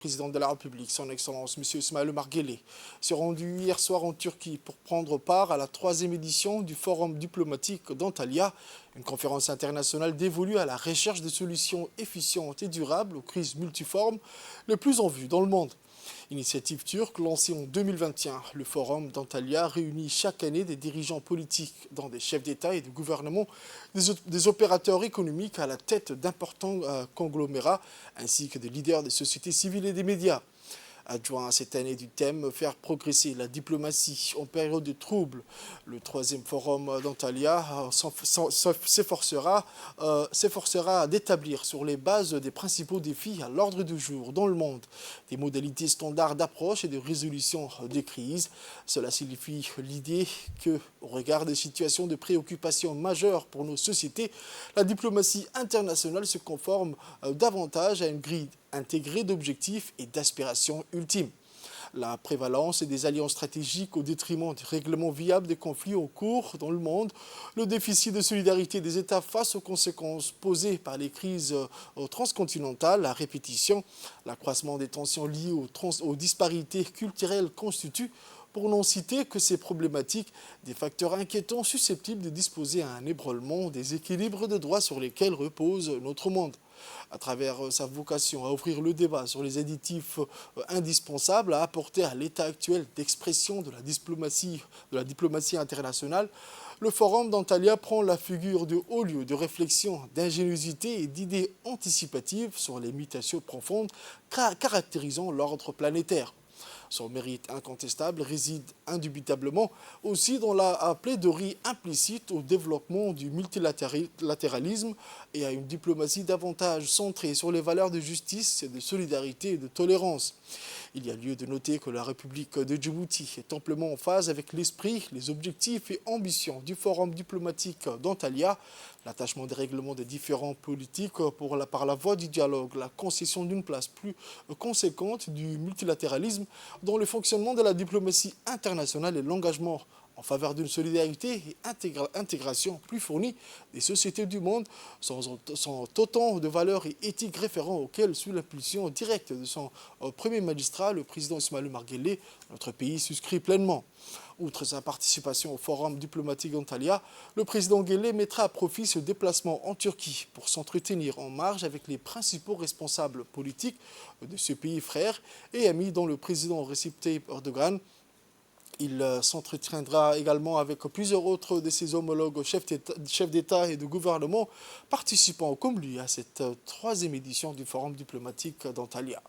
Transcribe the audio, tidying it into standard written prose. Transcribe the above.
Président de la République, son Excellence M. Ismail Omar Guelleh, s'est rendu hier soir en Turquie pour prendre part à la 3e édition du Forum diplomatique d'Antalya, une conférence internationale dévolue à la recherche de solutions efficientes et durables aux crises multiformes les plus en vue dans le monde. Initiative turque lancée en 2021, le Forum d'Antalya réunit chaque année des dirigeants politiques, dont des chefs d'État et de gouvernement, des opérateurs économiques à la tête d'importants conglomérats, ainsi que des leaders des sociétés civiles et des médias. Adjoint cette année du thème « Faire progresser la diplomatie en période de troubles », le 3e forum d'Antalya s'efforcera d'établir sur les bases des principaux défis à l'ordre du jour dans le monde des modalités standards d'approche et de résolution des crises. Cela signifie l'idée que, au regard des situations de préoccupation majeures pour nos sociétés, la diplomatie internationale se conforme davantage à une grille intégrée d'objectifs et d'aspirations ultimes. La prévalence des alliances stratégiques au détriment du règlement viable des conflits en cours dans le monde, le déficit de solidarité des États face aux conséquences posées par les crises transcontinentales, la répétition, l'accroissement des tensions liées aux disparités culturelles constituent, pour n'en citer que ces problématiques, des facteurs inquiétants susceptibles de disposer à un ébranlement des équilibres de droit sur lesquels repose notre monde. À travers sa vocation à offrir le débat sur les additifs indispensables à apporter à l'état actuel d'expression de la diplomatie internationale, le Forum d'Antalya prend la figure de haut lieu de réflexion, d'ingéniosité et d'idées anticipatives sur les mutations profondes caractérisant l'ordre planétaire. Son mérite incontestable réside indubitablement aussi dans la plaidoirie implicite au développement du multilatéralisme et à une diplomatie davantage centrée sur les valeurs de justice, de solidarité et de tolérance. Il y a lieu de noter que la République de Djibouti est amplement en phase avec l'esprit, les objectifs et ambitions du Forum diplomatique d'Antalya, l'attachement des règlements des différents politiques par la voie du dialogue, la concession d'une place plus conséquente du multilatéralisme dans le fonctionnement de la diplomatie internationale et l'engagement en faveur d'une solidarité et intégration plus fournie des sociétés du monde, sont autant de valeurs et éthiques référents auxquelles, sous l'impulsion directe de son premier magistrat, le président Ismail Omar Guelleh, notre pays souscrit pleinement. Outre sa participation au Forum diplomatique d'Antalya, le président Guelleh mettra à profit ce déplacement en Turquie pour s'entretenir en marge avec les principaux responsables politiques de ce pays frère et ami dont le président Recep Tayyip Erdogan. Il s'entretiendra également avec plusieurs autres de ses homologues chefs d'État et de gouvernement participant comme lui à cette 3e édition du Forum diplomatique d'Antalya.